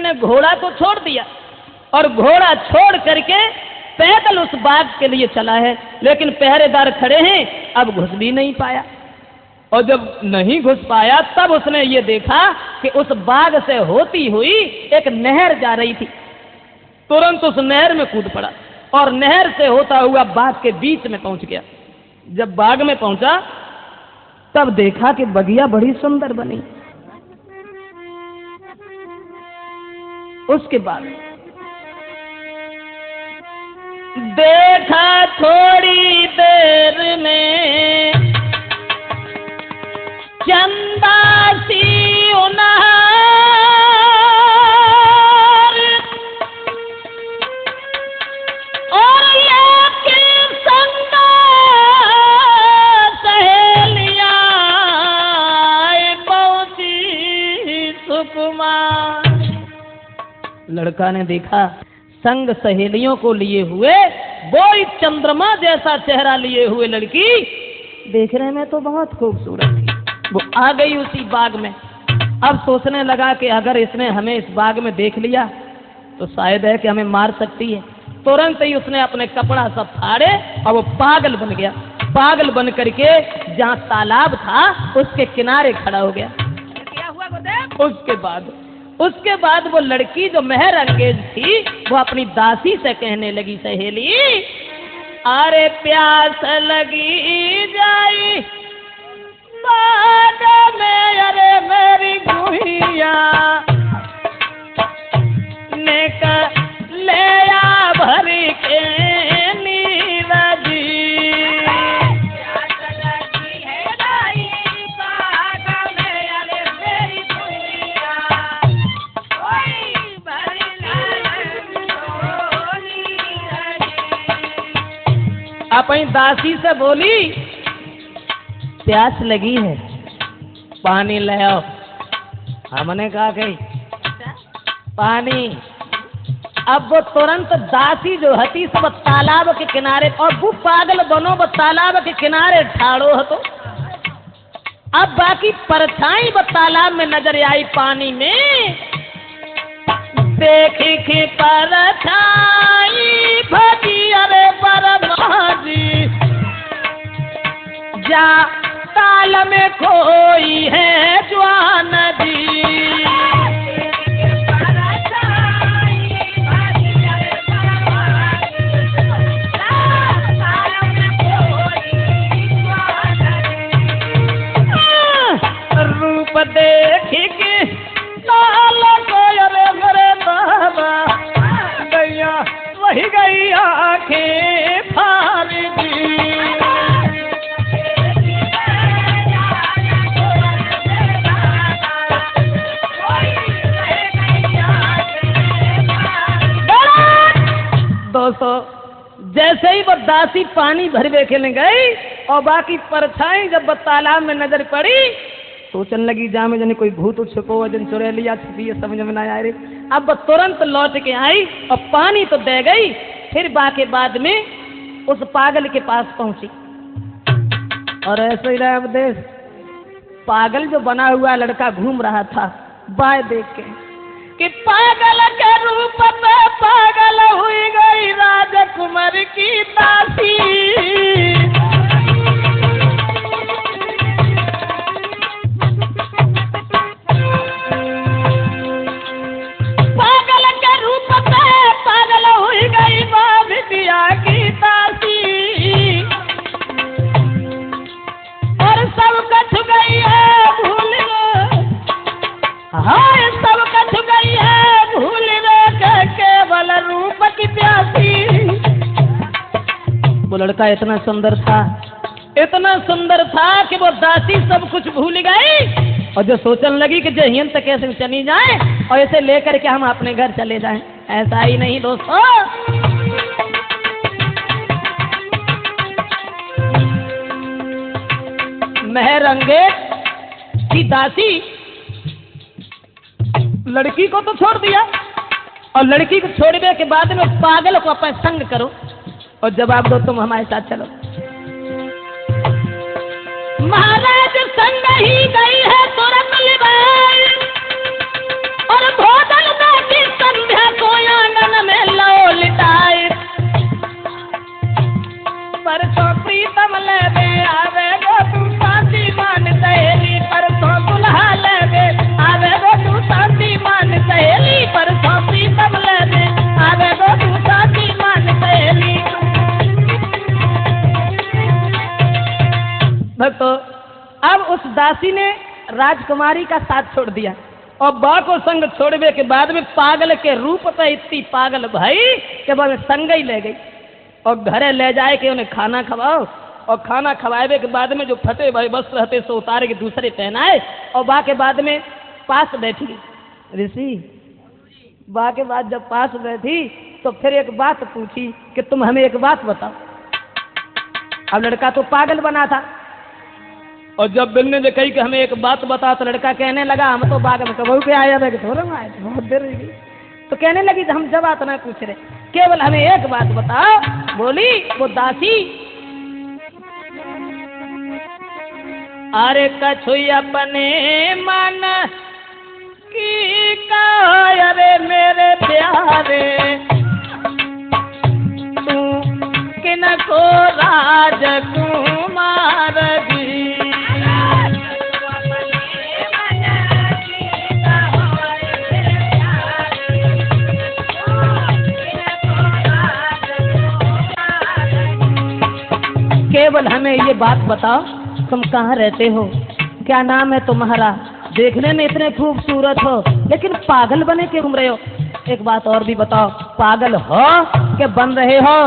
ने घोड़ा तो छोड़ दिया और घोड़ा छोड़ करके पैदल उस बाग के लिए चला है, लेकिन पहरेदार खड़े हैं, अब घुस भी नहीं पाया। और जब नहीं घुस पाया तब उसने ये देखा कि उस बाग से होती हुई एक नहर जा रही थी। तुरंत उस नहर में कूद पड़ा और नहर से होता हुआ बाग के बीच में पहुंच गया। जब बाग में पहुंचा तब देखा कि बगिया बड़ी सुंदर बनी। उसके बाद देखा थोड़ी देर में चंदा सी उनहार, और लेके संग सहेलियां पहुंची सुकुमार। लड़का ने देखा संग सहेलियों को लिए हुए वो चंद्रमा जैसा चेहरा लिए हुए लड़की देखने में तो बहुत खूबसूरत थी। वो आ गई उसी बाग में। अब सोचने लगा कि अगर इसने हमें इस बाग में देख लिया तो शायद है कि हमें मार सकती है। तुरंत ही उसने अपने कपड़ा सब फाड़े और वो पागल बन गया। पागल बन करके जहाँ तालाब था उसके किनारे खड़ा हो गया। क्या हुआ गुरुदेव? उसके बाद वो लड़की जो मेहर अंगेज थी वो अपनी दासी से कहने लगी, सहेली अरे प्यास लगी जाई बाग में, अरे मेरी गुहिया ले आ भर के नीरजी। अपनी दासी से बोली प्यास लगी है, पानी ले आओ। हमने कहा कि पानी। अब वो तुरंत दासी जो हती सब तालाब के किनारे, और वो पागल बनो वो तालाब के किनारे ठाड़ो हतो। अब बाकी परछाई वो तालाब में नजर आई पानी में। देखी कि परछाई भजी अरे बरमाजी, जा ताल में खोई है जवान जी। रूप देख के ताल को अरे मेरे बाबा गैया वही गई आंखें फाड़ दी। दोस्तों जैसे ही वो दासी पानी भरवे खेलने गई और बाकी परछाई जब वो तालाब में नजर पड़ी सोचने लगी जा में जने कोई भूत छुपो वजन चुड़ैलिया छुपी है, समझ में ना आए रे। अब वो तुरंत लौट के आई और पानी तो दे गई, फिर बाके बाद में उस पागल के पास पहुंची। और ऐसे ही रहा देश, पागल जो बना हुआ लड़का घूम रहा था बाएं देख के कि पागल के रूप में पागल हुई गई राजकुमार की दासी। पागल के रूप में पागल हुई गई विद्या की दासी, और सब कछ गई है भूल, हाय सब कछ गई है भूल रे केवल रूप की प्यासी। वो लड़का इतना सुंदर था, इतना सुंदर था कि वो दासी सब कुछ भूल गई और जो सोचने लगी कि जो हियन तक कैसे चली जाए और इसे लेकर के हम अपने घर चले जाएं। ऐसा ही नहीं दोस्तों, मेहर अंगेज की दासी लड़की को तो छोड़ दिया और लड़की को छोड़ने के बाद में पागल को अपने संग करो और जवाब दो तुम हमारे साथ चलो। महाराज संग ही गई है तुरंत लिबाई और भोजन में की दासी ने राजकुमारी का साथ छोड़ दिया और बा को संग छोड़वे के बाद में पागल के रूप पे इतनी पागल भाई के बाद संग ही ले गई और घरे ले जाए के उन्हें खाना खवाओ और खाना खवाए के बाद में जो फटे भाई वस्त्र रहते सो उतारे के दूसरे पहनाए और बा के बाद में पास बैठी ऋषि। बा के बाद जब पास बैठी तो फिर एक बात पूछी कि तुम हमें एक बात बताओ। अब लड़का तो पागल बना था और जब बिन्ने ने कही कि हमें एक बात बताओ तो लड़का कहने लगा हम तो बाग में कबू के आया थे थोड़ा आए बहुत देर हो गई। तो कहने लगी हम जब बात ना पूछ रहे केवल हमें एक बात बताओ। बोली वो दासी अरे कछु अपने मन की कायरे मेरे प्यारे तू किनको राजकुमार दी। केवल हमें ये बात बताओ तुम कहाँ रहते हो, क्या नाम है तुम्हारा, देखने में इतने खूबसूरत हो लेकिन पागल बने क्यों घूम रहे हो। एक बात और भी बताओ पागल हो कि बन रहे हो।